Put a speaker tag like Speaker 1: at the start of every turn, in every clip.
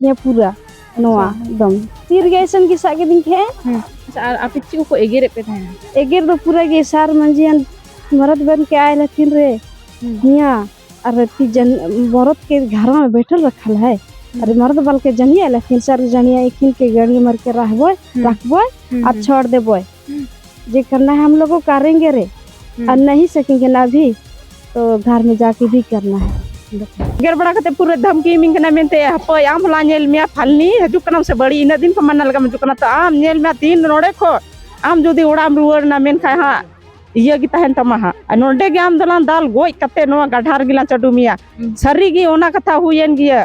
Speaker 1: ये पूरा नोआ एकदम तीर के ऐसन की सागे दिन के
Speaker 2: अच्छा आप इच्ची को एगेरे पे थे
Speaker 1: एगेर दो पूरा के सार मंजियन मरद बन के आए लखिन रे हिया अरे ती जन मरद के घर में बैठल रखल है अरे मर्द बल के जनिया लखिन सर जनिया एकिन के गाड़ी मर के रहबो रखबो और छोड़ देबो जे करना है हम लोगों को करेंगे रे और नहीं सकेंगे ना भी तो घर में जाके भी करना है
Speaker 2: गर बड़ा कते पूरे धमकी मिंगना मेनते हपय आम हला नेल मिया फालनी हजुकना से बड़ी इन दिन को मन लगा हजुकना तो आम नेल मिया तीन नोड़े को आम जुदी उड़ाम रुवर ना मेन खा हा इया की तहन तमा हा नोंडे के आम दलान दाल गोय कते नो गढ़ार गिला चडू मिया सरी गी ओना कथा हुयन गिया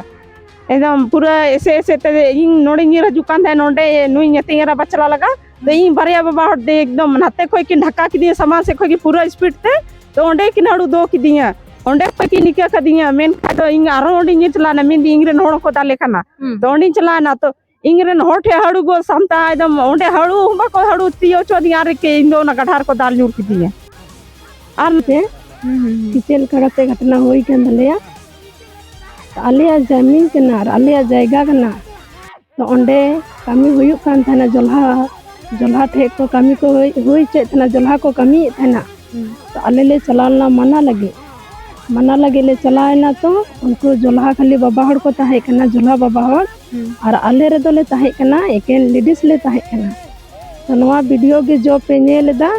Speaker 2: एकदम पूरा ऐसे ऐसे ते इन नोड़े नी हजुकान था नोंडे नुई नेतेरा बचला लगा तो इन बारिया बाबा हट दे एकदम नाते कोई की ढका की दिए सामान से कोई की पूरा स्पीड थे तो ओंडे की नाड़ू दो की दिया ओंडे पकी निका कदिया मेन खादो इंग आरो ओंडे नि चला ना मेन दी इंगरे नोड़ को दाले खाना तो ओंडे चला ना तो इंगरे होठे हड़ू गो सामता एकदम ओंडे हड़ू हुमा को हड़ू तियो चोदी आरे के इंदो ना गठार को दाल न्यूर की दिया
Speaker 1: आर पे किचेल करते घटना होई के दलेया आलिया जमीन के ना आलिया जायगा के ना तो ओंडे कमी हुयुक कान थाना जोल्हा ठे को कमी को हुई चेतना जोल्हा को कमी थाना तो आले ले चलाना मना लगे ले चलाएना तो उनको जोल्हा खाली बाबा हड़ को ताहे कना जोल्हा बाबा हड़ और आले रे दोले ताहे कना एकेन लेडीज ले ताहे कना तो नवा वीडियो के जो पे नेलदा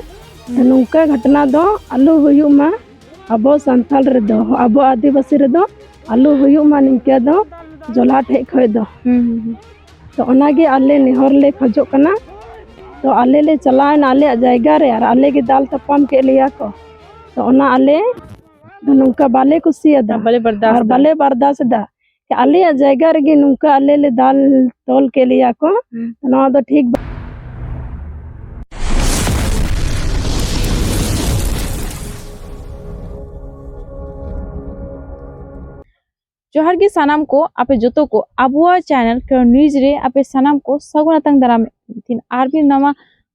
Speaker 1: तो नुका घटना दो आलू हुयुक मा अबो संथाल रे दो अबो आदिवासी रे दो आलू हुयुक मा निके दो जोल्हा ठे खय दो तो ओनागे आले नेहर ले खजो कना तो आले ले चलाएना आले जायगा रे और आले के दाल तपम के लिया को तो ओना आले नुका बाले कुसियादा बाले बर्दाश्त दा कि आले जायगा रे नुका आले ले दाल तोल के लिया को तो नवा दो ठीक
Speaker 2: जोहार के सानाम को आपे जोतो को आबुआ चैनल के न्यूज रे आपे सानाम को सगुनातंग दाराम थिन आर भी नवा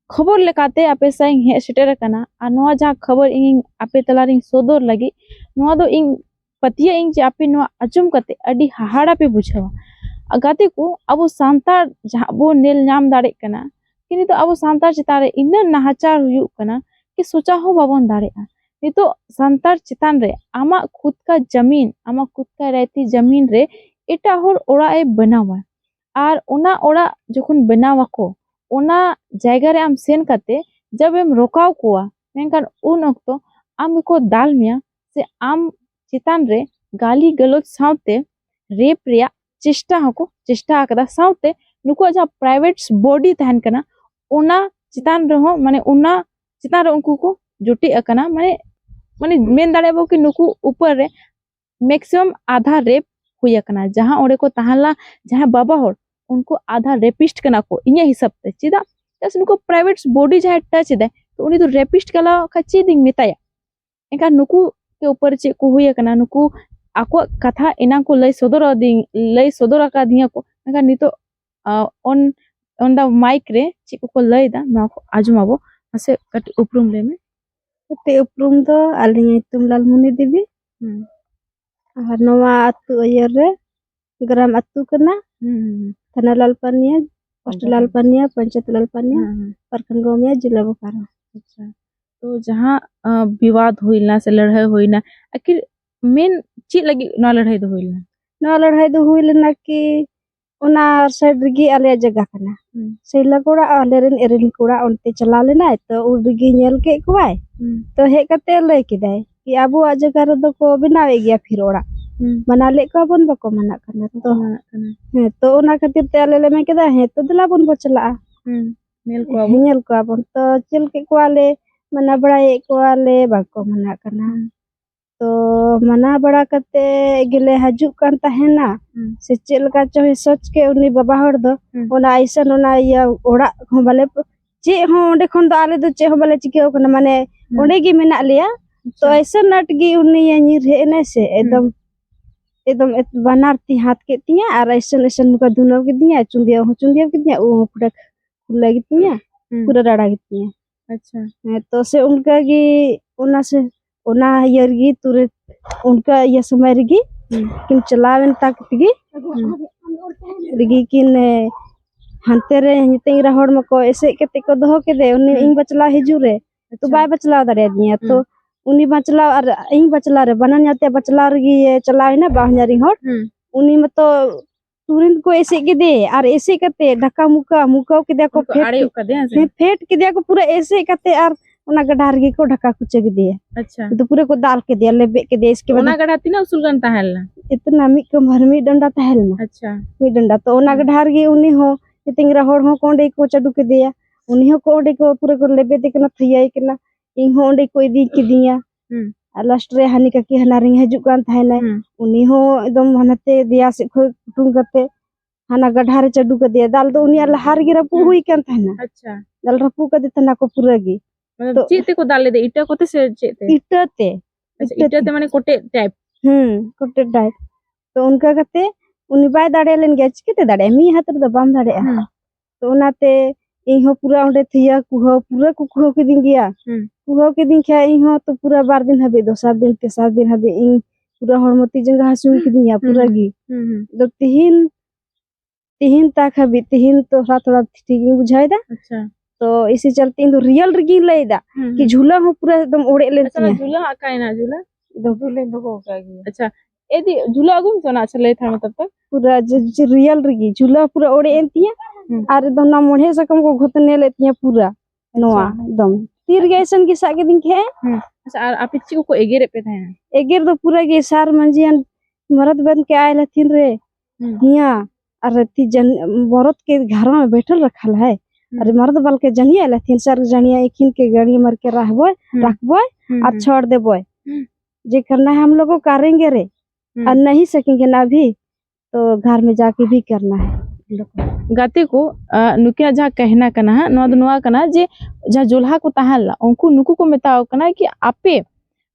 Speaker 2: खबर लेकाते आपे साइंग हे सेटर कना आ नवा जा खबर इंग आपे तलारिंग सोदोर लगी नवा दो इंग पतिया इंग जे आपे नवा अजम कते अडी हाहाड़ा पे बुझावा अगाते को अब सांतार जहाबो नेल नाम दाड़े कना किनी तो अब सांतार चितारे इन नाहाचार हुयु कना कि सोचा हो बाबन दाड़े नितो सांतार चितान रे आमा खुद का जमीन आमा खुद का रहती जमीन रे एटा होर ओड़ा ए बनावा आर ओना ओड़ा जखन बनावा को ओना जायगा रे आम सेन काते जब एम रोकाव कोआ मेनकान उन अक्तो आम को दाल मिया से आम चितान रे गाली गलोच साउते रेप रिया चेष्टा हको चेष्टा आकदा साउते नुको जा प्राइवेट बॉडी तहन कना ओना चितान रे हो माने ओना चितान रे उनको को जुटी अकना माने मेन दाड़ेबो कि नुकु ऊपर रे मैक्सिमम आधा रेप हुई अकना जहां ओडे को तहला जहां बाबा होड़ उनको आधा रेपिस्ट कना को इnya हिसाब ते चिदा जस नुको प्राइवेट बॉडी जहां टच दे तो उनी तो रेपिस्ट कला खची दिंग मिताया एका नुकु के ऊपर चे को हुई अकना नुकु आको कथा इना को लय सोदर का दिया को एका नितो ऑन द माइक रे चे को लय दा मा को आजुमाबो असे कट उपरुम ले में
Speaker 1: ते उपरुम दो आलिया तुम लालमुनि देवी और नवा अतु अयर रे ग्राम अतु कना थाना लालपानिया पोस्ट लालपानिया पंचायत लालपानिया प्रखंड गोमिया जिला बोकारो।
Speaker 2: अच्छा तो जहां विवाद होइला से लड़ाई होइना आखिर मेन ची लगी ना लड़ाई दो
Speaker 1: होइला कि ओना साइड गी आले जगह कना सेला कोड़ा आले रेन एरेन कोड़ा ओनते चला लेना तो उडगी नेल के कोवाय तो हे कते लय किदाय कि आबो जगह रे दो को बनावे गया फिर ओड़ा मना ले को बन बको मना कना तो ओना खातिर ते आले ले में केदा हे तो दिला बन बो चला नेल को बन तो चल के कोआले मना बड़ाए कोआले बको मना कना तो मना बड़ा कते गिले हजु कान तहेना से चल का चो सोच के उनी बाबा हड़ दो ओना ऐसन ओना या ओड़ा हो बाले चे हो ओंडे खन दो आले दो चे हो बाले चिके ओकना माने ओंडे गी मेना लिया तो ऐसन नटगी उनी यानी रेने से एकदम बनार ती हाथ के तिया और ऐसन का धुनो के दिया चुंदिया के दिया ओ पूरा खुला के तिया पूरा डाड़ा के तिया। अच्छा तो से उनका की ओना से ओना यरगी तुरे उनका ये समय रगी किन चलावन तक गी ᱨᱤᱜᱤ ᱠᱤᱱ ᱦᱟᱱᱛᱮ ᱨᱮ ᱧᱤᱛᱤᱧ ᱨᱟ ᱦᱚᱲ ᱢᱟᱠᱚ ᱮᱥᱮᱫ ᱠᱟᱛᱮ ᱠᱚ ᱫᱚᱦᱚ ᱠᱮᱫᱮ ᱩᱱᱤ ᱤᱧ ᱵᱟᱪᱞᱟᱣ ᱦᱤᱡᱩᱜ ᱨᱮ तो बाय बचलाव दाड़े दिया तो उनी बचलाव और इन बचलाव रे बनान जाते बचलाव रगी चलावे ना बाहनारी हर उनी मतो तुरंत को ऐसे के दे और ऐसे करते ढका मुका मुकाव के दे को फेट के दे को पूरा ऐसे करते और उना गड्ढा रगी को ढका कुचे के दे। अच्छा तो पूरे को दाल के दे लेबे के दे इसके बाद उना गड्ढा तीना उसूल गन ताहेलना इतना मी को भरमी डंडा ताहेलना। अच्छा मी डंडा तो उना गड्ढा रगी उनी हो तिंगरा होड़ हो कोंडे को चडू के दिया उन्हीं को ओडे को पूरे को लेबे दे कना थैयाई कना इन हो ओडे को इदी के दिया लास्ट रे हानि का की हनारिंग हजु कान थायना उन्हीं हो एकदम हनते दिया से खो कुटुम करते हाना गड्ढा रे चडू के दिया दाल तो उन्हीं लहार गिरा पु हुई कान थायना। अच्छा दाल रपु के देतना को पूरा गी मतलब चेते को दाल दे इटा कोते से चेते इटाते इटाते माने कोटे टाइप कोटे टाइप तो उनका कते उनी बाय दाड़े लेन गया चिकेते दाड़े मी हातर द बाम दाड़े तो उनाते इहो पूरा ओंडे थिया कुहो पूरा कुहो के दिन गया कुहो के दिन क्या इहो तो पूरा 12 दिन हबे 2 दिन के 7 दिन हबे इन पूरा हरमती जंगा हसु के दिन या पूरा गी तो तिहिन तक हबे तिहिन तो थोड़ा ठीक बुझाई दा। अच्छा तो इसी चलते इन रियल रगी लेदा कि झूला हो पूरा एकदम ओड़े ले झूला आकायना झूला एकदम ले दो हो गया। अच्छा एदी झूला अगुम सोना अच्छा ले था तब तक पूरा रियल रगी झूला पूरा ओड़े एंतिया और एकदम ना मोढ़े सकम को घुतने लेती है पूरा नोआ एकदम तीर गैसन की सागे दिन के। अच्छा और आप इच्ची को एगेरे पे थे एगेर तो पूरा के सार मंजियन मरद बन के आए लथिन रे हिया और ती जन मरद के घर में बैठल रखल है अरे मर्द बल के जनिया लथिन सर जनिया एकिन के गाड़ी मर के रहबो रखबो और छोड़ देबो जे करना है हम लोग को करेंगे रे और नहीं सकेंगे ना भी तो घर में जाके भी करना है गाते को नुकिया जहाँ कहना कना है नोद नुआ कना जे जहाँ जोल्हा को ताहला उनको नुकु को मेताओ कना कि आपे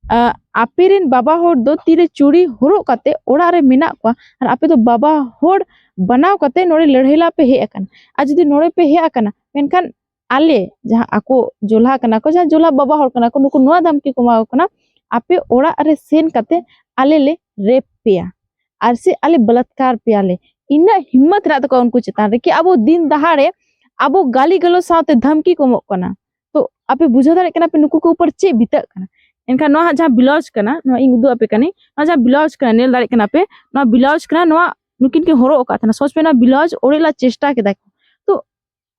Speaker 1: आपे रेन बाबा होड़ दो तीरे चूड़ी होरो कते ओड़ा रे मेना को और आपे तो बाबा होड़ बनाव कते नोड़े लड़हेला पे हे अकन आज जदी नोड़े पे हे अकना मेनखान आले जहाँ आको जोल्हा कना को जहाँ जोल्हा बाबा होड़ कना को नुकु नुआ धमकी को माओ कना आपे ओड़ा रे सेन कते आले ले रेप पेया और से आले बलात्कार पेयाले इना हिम्मत रा तो उनको चेतान रे कि अब दिन दहाड़े अब गाली गलो साथे धमकी को मोक कना तो आपे बुझा दाड़े कना पे नुकु को ऊपर चे बिता कना एनका नो जहां ब्लाउज कना नो इन उदु आपे कनी नो जहां ब्लाउज कना नेल दाड़े कना पे नो ब्लाउज कना नो नुकिन के होरो का था सोच पे ना ब्लाउज ओड़ेला चेष्टा के दाको तो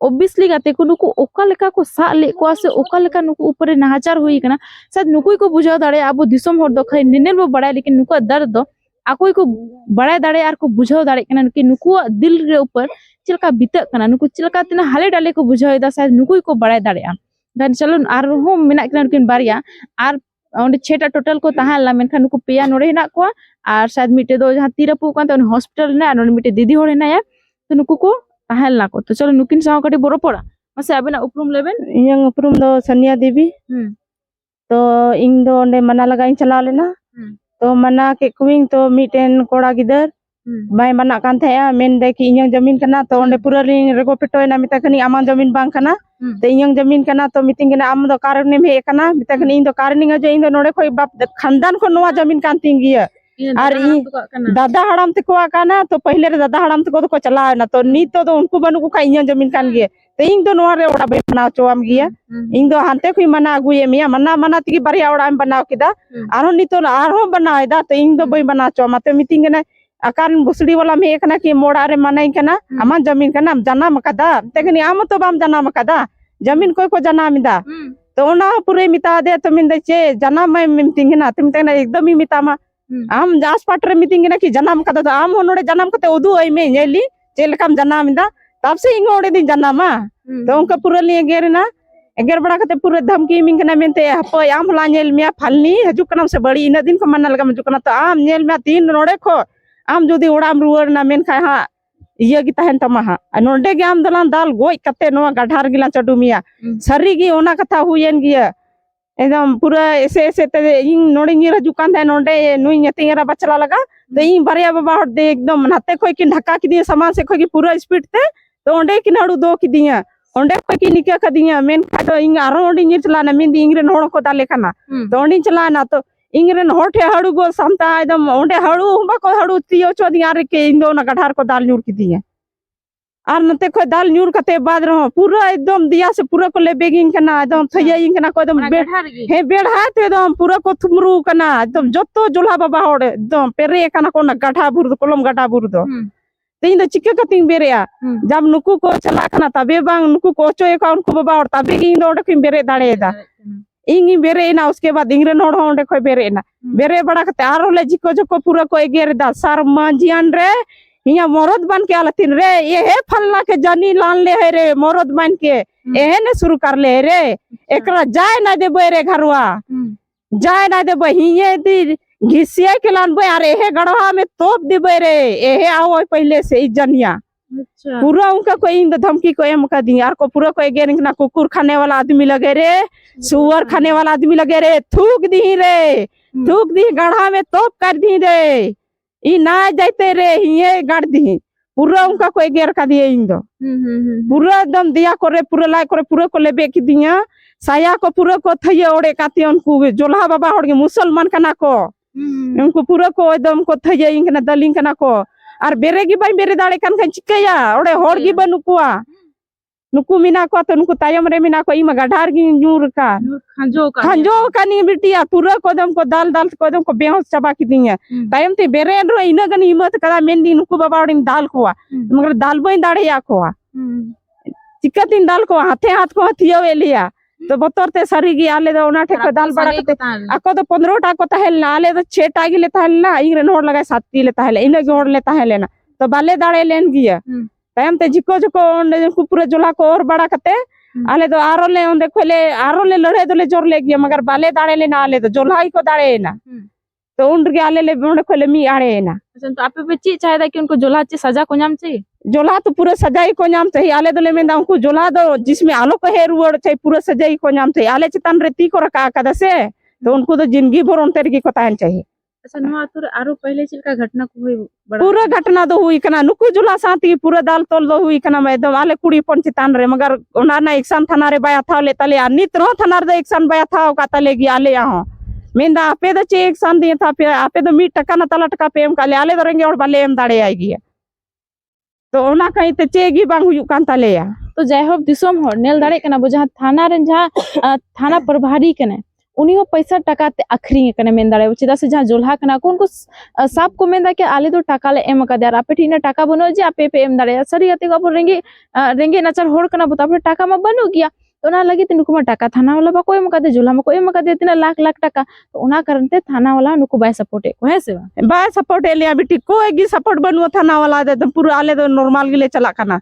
Speaker 1: ऑब्वियसली गाते को नुकु ओका लेका को सा ले को से ओका लेका नुकु ऊपर नाचार हुई कना शायद नुकुई को बुझा दाड़े अब दिसम होर दो खै नेनेल बो बड़ा लेकिन नुकु दर्द दो आकोई को बड़ा दाड़े आर को बुझाव दाड़े कना कि नुकु दिल रे ऊपर चिलका बिता कना नुकु चिलका तना हाले डाले को बुझाव दा शायद नुकुई को बड़ा दाड़े गान चलो आर हो मेना कना किन बारिया आर ओंडे 6टा टोटल को ताहाला मेनखान नुकु पेया नोड़े हेना को आर शायद मिटे दो जहां तीरपु कान तो हॉस्पिटल ना नोड़े मिटे दीदी होड़ हेना या तो नुकु को ताहेलना को तो चलो नुकिन साव कटी बोरो पड़ा मसे आबेना उपरुम लेबेन यंग उपरुम दो सनिया देवी तो इन दो ओंडे मना लगा इन चला लेना तो मना के कुइंग तो मीटेन कोड़ा गिदर बाय मना कान थाया मेन दे कि इयang जमीन कना तो ओंडे पूरा लिंग रेगो पेटोयना मिता कनी आमा जमीन बांग कना तो इयang जमीन कना तो मीटिंग कना आम दो कारण में हे कना मिता कनी इन दो कारणिंग जे इन दो नोडे खोई बाप खानदान को नोवा जमीन कान तिंगिया और दादा हड़ाम ते को काना तो पहले रे दादा हड़ाम ते को चला ना तो नीत तो उनको बनु को का इयang जमीन कान गे तो इन दो नोवा रे ओड़ा बे बनाव चोम गिया इन दो हानते खुई मना अगुए मिया मना मना तिगी बारिया ओड़ा हम बनाव किदा आरो नीतो आरो बनायदा तो इन दो बई बना चो मते मीटिंग कना आकार बुसड़ी वाला में एक ना कि मोड़ा रे मनाई कना आमा जमीन कना जनाम कदा तेगनी आम तो बाम जनाम कदा जमीन कोई को जनामिदा तो ओना पूरे मिता दे तो मिंदे चे जनाम में मीटिंग ना तुम तेना एकदम ही मितामा आम जास पाटरे मीटिंग ना कि जनाम कदा तो आम नोडे जनाम कते उदु आई में नेली चेलकाम जनामिदा तब से इंग ओडे दिन जनामा तो उनका पूरा लिए गेरना एगर बड़ा कते पूरे धमकी मिंगना मेनते हपय आम ला नेल मिया फलनी हजु कना से बड़ी इन दिन को मना लगा मजु कना तो आम नेल मिया तीन नोडे को आम जुदी उड़ाम रुवर ना मेन खा हा इया गी तहन तमा हा नोडे गे आम दलान दाल गोय कते नोवा गाढार गिला चडुमिया सरी गी ओना कथा हुयेन गिया एकदम पूरा ऐसे ऐसे ते इन नोडे नि रजु कान थे नोडे नुई यतिंगरा बचला लगा तो इन बारिया बाबा हट दे एकदम नाते खोय कि ढका की दिया सामान से खोय कि पूरा स्पीड ते तो ओंडे कि नाडू दो की दिया ओंडे खोय कि निका का दिया मेन खा तो इन आरो ओंडे नि चला ना मिंदी इंगरे नोड़ को दाले खाना तो ओंडे चला ना तो
Speaker 3: इंग्रेन होठे हड़ू गो सामता एकदम ओंडे हड़ू बाको हड़ू तियो चोदिया रे के इंदो ना गठार को दाल न्यूर की दिए और नते को दाल न्यूर कते बाद रहो पूरा एकदम दिया से पूरा को ले बेगिंग कना एकदम थैया कना को एकदम हे बेढ़ा ते एकदम पूरा को थुमरू कना एकदम जतो जोला बाबा होड़ एकदम पेरे कना को ना गठा बुर कोलम गठा बुर दो तीन दो चिक्के कतिंग बेरेया जब नुकु को चला कना तबे बांग नुकु को चोए का उनको बाबा और तबे गिंग दो किन बेरे दाड़ेदा इंगी बेरे ना उसके बाद इंग्रे नोड़ होंडे कोई बेरे ना बेरे बड़ा कते आरो ले जिको जको पूरा को एगेर दा सार मांजियान रे हिया मोरद बन के आलतिन रे ये है फलना के जानी लान ले है रे मोरद बन के एहे ने शुरू कर ले रे एकरा जाय ना दे बेरे घरवा जाय ना दे हिये दी घिसिया के लान बे अरे हे गड़वा में तोप दे बेरे एहे आओ पहले से इजनिया पूरा उनका कोई धमकी को एम का दी यार को पूरा कोई गेर ना कुकुर खाने वाला आदमी लगे रे सुअर खाने वाला आदमी लगे रे थूक दी गढ़ा में तोप कर दी रे ई ना जाते रे ये गाड़ दी पूरा उनका कोई गेर का दिए इन दो पूरा एकदम दिया करे पूरा लाई करे पूरा को ले बेक दिया साया को पूरा को थये ओड़े काती उनको जोला बाबा होड़ मुसलमान कना को उनको पूरा को एकदम को थये इनकना दलिंग कना को और बेरे की बाई बेरे दाड़े कान खान चिक्कया ओड़े होड़ की बनुकुआ नुकु मिना को तो नुकु तायम रे मिना को इमा गठार की न्यूर का खंजो का नी बिटिया पूरा कोदम को दाल दाल कोदम को बेहोश चबा की दिया तायम ते बेरे रो इना गनी हिम्मत कदा मेंदी नुकु बाबा ओड़िन दाल कोआ मगर दाल बई दाड़े या कोआ चिक्कतिन दाल को हाथे हाथ को हथियो एलिया तो बतोर ते सरी गी आले दो ना ठेको दाल बड़ा कते आको तो 15 टा को तहल ना आले तो 6 टा गी लेता है ना इंग्रे नोड़ लगाए 7 टी लेता है इने गोड़ लेता है लेना तो बाले दाड़े लेन गिया तायम ते जिको जको ओंडे पूरा जोला को और बड़ा कते आले तो आरो ले ओंडे खोले आरो ले लड़े तो ले जोर ले गया मगर बाले दाड़े ले ना आले तो जोला ही को दाड़े ना तो उन के आले ले ओंडे खोले मी आड़े ना
Speaker 2: अच्छा तो आपे ची चाहे कि उनको जोला ची सजा को नाम चाहिए
Speaker 3: जोला तो पूरा सजाई को नाम चाहिए आले दले में उनको जोला दो जिसमें आलो को हेर वर्ड चाहिए पूरा सजाई को नाम चाहिए आले चितान रेती को रखा कदा से तो उनको तो जिंदगी भर उन तरीके को तान चाहिए
Speaker 2: अच्छा नुआ तो आरो पहले चिल का घटना को हुई
Speaker 3: पूरा घटना दो हुई कना नुकु जोला साथी पूरा दाल तोल दो हुई कना मैं एकदम आले कुड़ी पन चितान रे मगर ओना ना एकसान थाना रे बाया था ले तले नित रो थाना रे एकसान बाया था का तले गी आले यहां मेंदा आपे दो चे एकसान दिए था आपे दो 1 टका ना तला टका पे एम काले आले दरेंगे और बाले एम दाड़े आएगी तो ओना कहीं ते चेगी बांग हुई कान तले या
Speaker 2: तो जायहोक दिसोम हो नेल दाड़े कना जहां थाना रे जहां थाना प्रभारी कने उनी हो पैसा टका ते आखरी कने मेन दाड़े चिदा से जहां जोल्हा कना को उनको साप को मेंदा के आले दो टका ले एम का दे आपे ठीना टका बनो जे आपे पे एम दाड़े सरी गते को रेंगे रेंगे नचर होड़ कना बता आपे टका मा बनो गया तो ना लगी नुकु मा टका थाना वाला बा कोई मका दे जोला मा कोई मका दे तिना लाख लाख टका तो उना कारण ते थाना वाला नुकु बाय सपोर्ट को है से
Speaker 3: बाय सपोर्ट एलिया बिटी कोई गी सपोर्ट बनुआ थाना वाला दे पूरा आले दो नॉर्मल गिले चला कना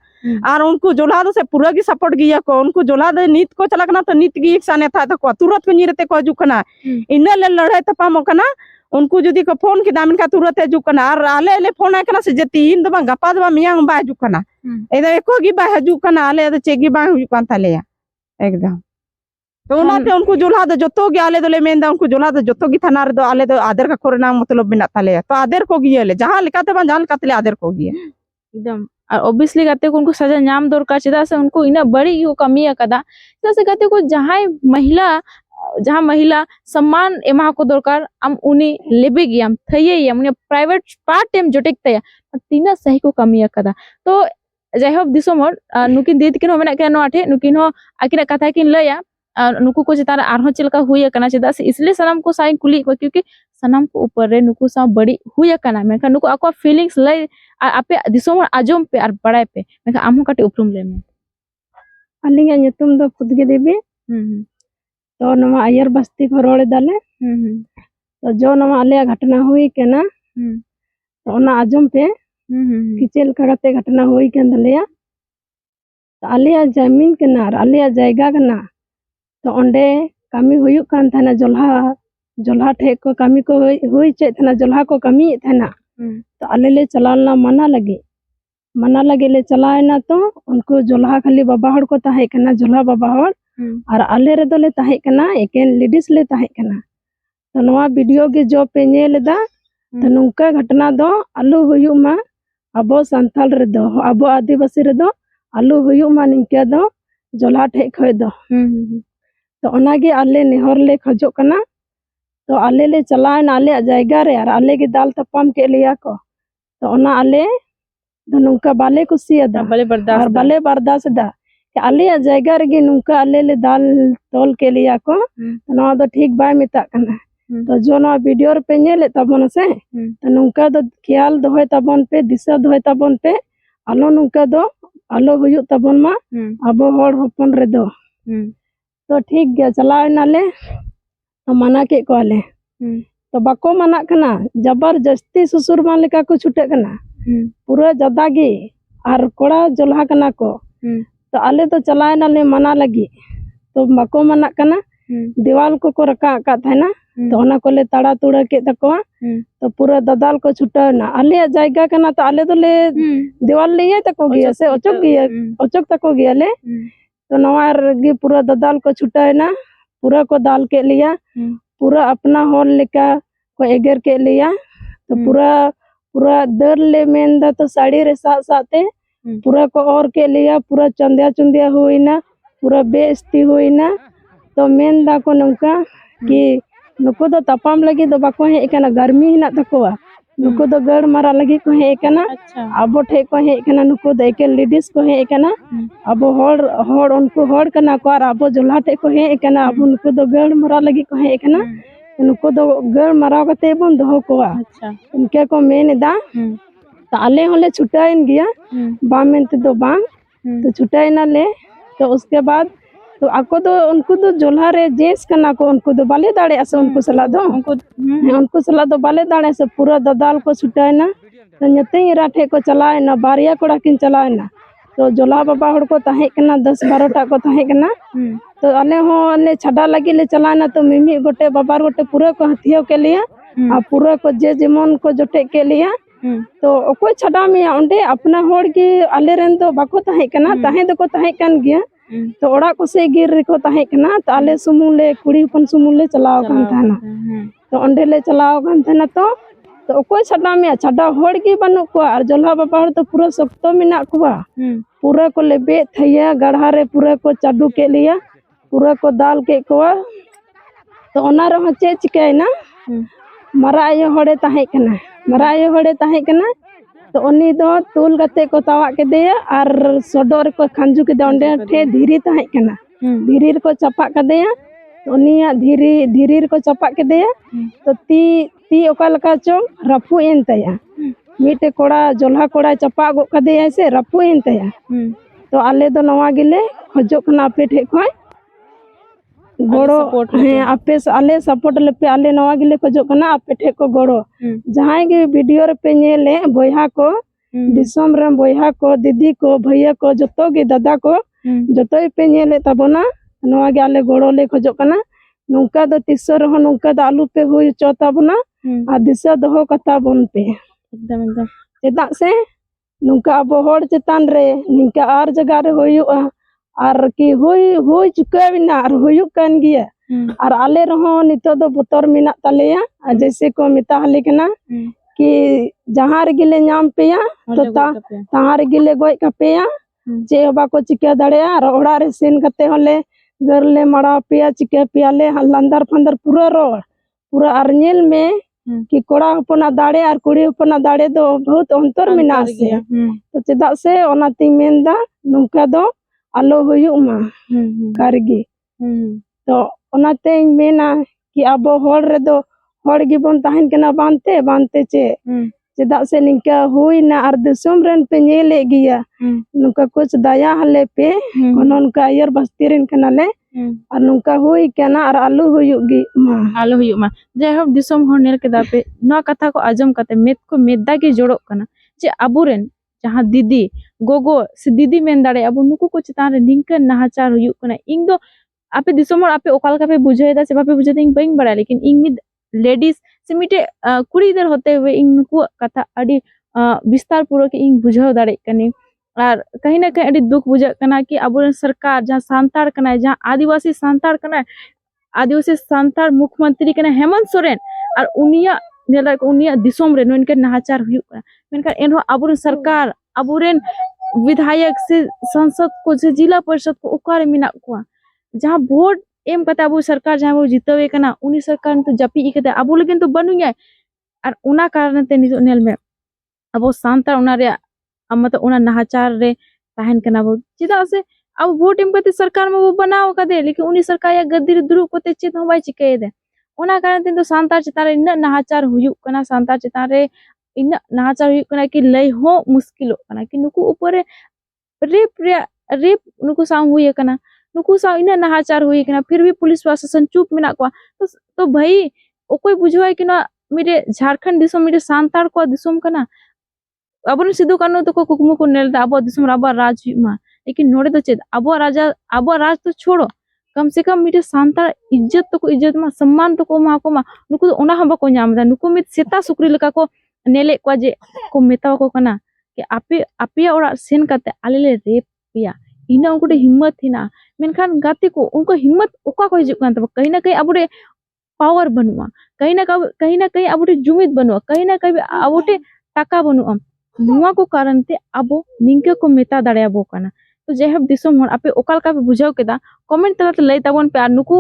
Speaker 3: और उनको जोला दो से पूरा गी सपोर्ट गिया को उनको जोला दे नीत को चला कना तो नीत गी एक साने था तो तुरंत को निरते को जु कना इने ले लड़ाई तपा कना उनको जुदी को फोन के दामिन का तुरंत जु कना और आले ले फोन आकना से जती इन दबा गपा दबा मियांग बा जु कना एदा एको गी बा जु कना आले दे चेगी बा हु कान तले एकदम तो उनाते उनको जोला दो जतो गे आले दोले मेंदा उनको जोला दो जतो गी थाना रे दो आले दो आदर का कोरना मतलब बिना तले तो आदर को गिए ले जहां लिखाते बा जहां लिखाते ले आदर को गिए
Speaker 2: एकदम और ऑब्वियसली कहते को उनको सजा नाम दरकार चिदा से उनको इना बड़ी यो कमी कदा जैसे कहते को जहां महिला सम्मान एमा को दरकार हम उनी लेबे गियम थये हम प्राइवेट पार्ट टाइम जोटेक तया तीना सही को कमी कदा तो जायहोक दिसोमर नुकिन दीद किन हो मेना के नोठे नुकिन हो आकिना कथा किन लया नुकु को चितार आरहो चिलका हुई कना चिदा से इसलिए सनम को साई कुली को क्योंकि सनम को ऊपर रे नुकु सा बड़ी हुई कना मेखा नुकु आको फीलिंग्स लय आपे दिसोमर आजम पे और बड़ाय पे मेखा आमो काटे उपरुम ले में
Speaker 1: अलिंगा nyutum दो खुद के देबे तो नवा आयर बस्ती को रोड़े दाले तो जो नवा आले घटना हुई केना तो ओना आजम पे किचेल करते घटना हुई के अंदलिया तो आलिया जमीन के नार आलिया जायगा के ना तो ओंडे कमी हुई कान थाना जोल्हा ठे को कमी को हुई चे थाना जोल्हा को कमी थाना तो आले ले चलाना मना लगे ले चलाए ना तो उनको जोल्हा खाली बाबा हड़ को ताहे कना जोल्हा बाबा हड़ और आले रे दो ले ताहे कना एकेन लेडीज ले ताहे कना तो नवा वीडियो के जो पे नेलदा तो नुका घटना दो आलू हुई मा अबो संथाल रे दो अबो आदिवासी रे दो आलू हुई मा निके दो जोल्हा ठे खय दो तो ओनागे आले नेहर ले खजो कना तो आले ले चलाएना आले जायगा रे और आले के दाल तपम के लिया को तो ओना आले तो नुंका बाले कुसियादा
Speaker 2: बड़े
Speaker 1: और
Speaker 2: बर्दाश्त
Speaker 1: बाले बर्दाश्त दा कि आले जायगा रे नुंका आले ले दाल तोल के लिया को तो नवा तो ठीक बाय मिता कना तो जो ना वीडियो रे पे नेले तबन से तो नुंका दो ख्याल दोय तबन पे दिशा दोय तबन पे आलो नुंका दो आलो हुयु तबन मा अबो होड़ होपन रे दो तो ठीक गया चलाए नाले तो मना के को आले तो बाको मना कना जबरदस्ती ससुर मान लेका को छुटे कना पूरा जदागी और कोड़ा जोल्हा कना को तो आले तो चलाए नाले मना लगी तो बाको मना कना दीवाल को रखा का था ना तो ओना को ले ताड़ा तुड़ा के तको तो पूरा ददाल को छुटाना आले जायगा कना तो आले तो ले दीवाल ले तको गया से ओचक तको गया ले तो नवार गी पूरा ददाल को छुटाना पूरा को दाल के लिया पूरा अपना होल लेका को एगर के लिया तो पूरा दर ले मेंदा तो साड़ी रे साथ साथे पूरा को और के लिया पूरा चंदिया चुंदिया हुई ना पूरा बेइज्जती हुई ना तो मेंदा को नौका कि नुको तो तपाम लगी तो बाको हे एकना गर्मी हिना तकोवा नुको तो गड़ मारा लगी को हे एकना अबो ठे को हे एकना नुको तो एके लेडीज को हे एकना अबो होड़ उनको होड़ कना को और अबो जोल्हा ठे को हे एकना अबो नुको तो गड़ मारा लगी को हे एकना नुको तो गड़ मारा कते बन दो कोवा उनके को मेन दा तो आले होले छुटाइन गया बामेंते तो बांग तो छुटाइना ले तो उसके बाद तो आको तो उनको तो जोल्हा रे जेस कना को उनको तो बाले दाड़े से उनको सला दो उनको सला दो बाले दाड़े से पूरा ददाल को छुटाइना तो नते राठे को चलाएना बारिया कोड़ा किन चलाएना तो जोल्हा बाबा हड़ को ताहे कना 10-12 टा को ताहे कना तो आले हो आले छड़ा लगी ले चलाना तो मिमी गोटे बाबार गोटे पूरा को हथियो के लिया और पूरा को जे जेमन को जोटे के लिया तो ओको छड़ा में ओंडे अपना होड़ की आले रेन तो बाको ताहे कना ताहे दको ताहे कन गया तो ओड़ा को से गिर को ताहे कना तो आले सुमुले कुड़ी पन सुमुले चलाओ कान थाना तो ओंडे ले चलाओ कान थाना तो ओको छड़ा में छड़ा होड़ की बनु को और जोल्हा बाबा हड़ तो पूरा सख्तो मिना कुवा पूरा को ले बे थैया गढ़ा रे पूरा को चाडू के लिया पूरा को दाल के को तो ओना रे चे चिकायना मरा ये होड़े ताहे कना मरा ये होड़े ताहे कना तो उन्नी दो तूल गते को तावा के दे और सोडोर को खंजू के दे ठे धीरी ताहे कना धीरी को चपा के दे तो उन्नी धीरी को चपा के दे तो ती ओका लका चो रफु एन तया मीटे कोड़ा जोल्हा कोड़ा चपा गो कदे ऐसे रफु एन तया तो आले दो नवा गिले खजो कना पे ठे खोय गोड़ो हैं आपे आले सपोर्ट ले पे आले नवा गिले खजो कना आपे ठे को गोड़ो जहां के वीडियो रे पे नेले बोया को दिसम रे बोया को दीदी को भैया को जतो के दादा को जतो पे नेले तबना नवा गे आले गोड़ो ले खजो कना नुका दो तिसर हो नुका द आलू पे हुई चौथा बना आ दिशा दो कथा बन पे
Speaker 2: एकदम
Speaker 1: चेदा से नुका अब होड़ चेतान रे निका आर जगह रे होयुआ और कि हुई चुका बिना और हुयुक कान गिया और आले रहो नितो दो बोतर मिना तलेया जैसे को मिता हले कना कि जहां रे गिले नाम पेया तो तहां रे गिले गोय कपेया जे हबा को चिका दड़ेया और ओड़ा रे सेन कते होले गरले मड़ा पिया चिका पियाले लंदर फंदर पूरा रोड पूरा अरनेल में कि कोड़ा अपना दाड़े और कुड़ी अपना दाड़े दो बहुत अंतर मिना से तो चेदा से ओनाती मेंदा नुका दो आलो हुयुमा करगी तो ओनाते मेना कि अब होड़ रे दो होड़ गिबन ताहन केना बांते चे चेदा से निका हुई ना और दिसम रेन पे नेले गिया नुका कुछ दया हले पे कोनन का यार बस्ती रेन कनाले और नुका हुई केना और आलू हुयुगी
Speaker 2: आलू हुयुमा जे हम दिसम होड़ नेल केदा पे नो कथा को आजम कते मेद को मेदा के जोड़ो कना जे अबुरेन जहां दीदी गोगो से दीदी मेन दाड़े अब नुकु को चितान रे निंका नाहाचार हुयुक कना इंग दो आपे दिसम होड़ आपे ओकाल का पे बुझेदा से बापे बुझेदा इंग बइंग बड़ा लेकिन इंग मिद लेडीज से मिटे कुड़ी इधर होते हुए इंग नुकु कथा अडी विस्तार पूर्वक इंग बुझाव दाड़े कनी और कहीं ना कहीं अडी दुख बुझा कना कि अब सरकार जहां सांतार कना जहां आदिवासी सांतार कना आदिवासी सांतार मुख्यमंत्री कना हेमंत सोरेन और उनिया नेला उनिया दिसम रे नोन के नाहाचार हुयुक कना मेनका एनहो अब सरकार अब विधायक से संसद को जिला परिषद को ओकारे मिना को जहां वोट एम कते अबो सरकार जहां बो जितावे कना उनी सरकार तो जापी कते अबो लेकिन तो बनुया और उना कारण ते नितो नेल में अबो सांता उना रे मतलब उना नाहाचार रे तहन कना बो चिदा से अब वोट एम कते सरकार में वो बनाव कदे लेकिन उनी सरकार या गद्दी रे दुरु कोते चेत हो बाय चिके दे उना कारण ते तो सांता चिता रे इन नाहाचार हुयु कना सांता चिता रे इन नाहाचार हुयु कना कि लय हो मुश्किल कना कि नुकु ऊपर रेप नुकु सा हुई कना नुकु सा इन नाहाचार हुई कना फिर भी पुलिस प्रशासन चुप मेना को तो भाई ओकोय बुझवाय कि ना मेरे झारखंड दिसम मेरे सांतार को दिसम कना अब सिद्धू कानू तो कुकमु को नेल अब दिसम अब राज हुमा लेकिन नोड़े तो चेद अब राज तो छोड़ो कम से कम मेरे सांतार इज्जत तो को इज्जत मा सम्मान तो को मा नुकु ओना हम बको नाम दा नुकु मित सेता सुकरी लका को नेले को जे को मेता को कना कि आपे ओरा सेन कते आले ले रेप पिया इना उनको हिम्मत हिना मेनखान गाते को उनको हिम्मत ओका को हिजुक कान तब कहीं ना कहीं अबुरे पावर बनुआ कहीं ना कहीं अबुटे जुमित बनुआ कहीं ना कहीं अबुटे टाका बनुआ नुआ को कारण ते अबो निंके को मेता दाड़े बो कना तो जेहब दिसम हर आपे ओकाल का बुझाव केदा कमेंट तला लई ताबन पे आर नुकु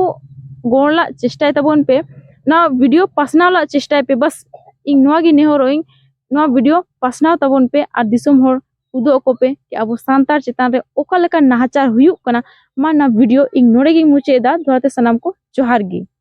Speaker 2: गोणला चेष्टा ताबन पे ना वीडियो पासनाला चेष्टा पे बस इन नुआ गी नेहरोइंग नुआ वीडियो पासनाव ताबन पे आर दिसम हर उदो को पे कि अब सांतार चितान रे ओका लेका नाहाचार हुयु कना मा ना वीडियो इन नोड़े गी मुचेदा दोते सनाम को जोहार गी।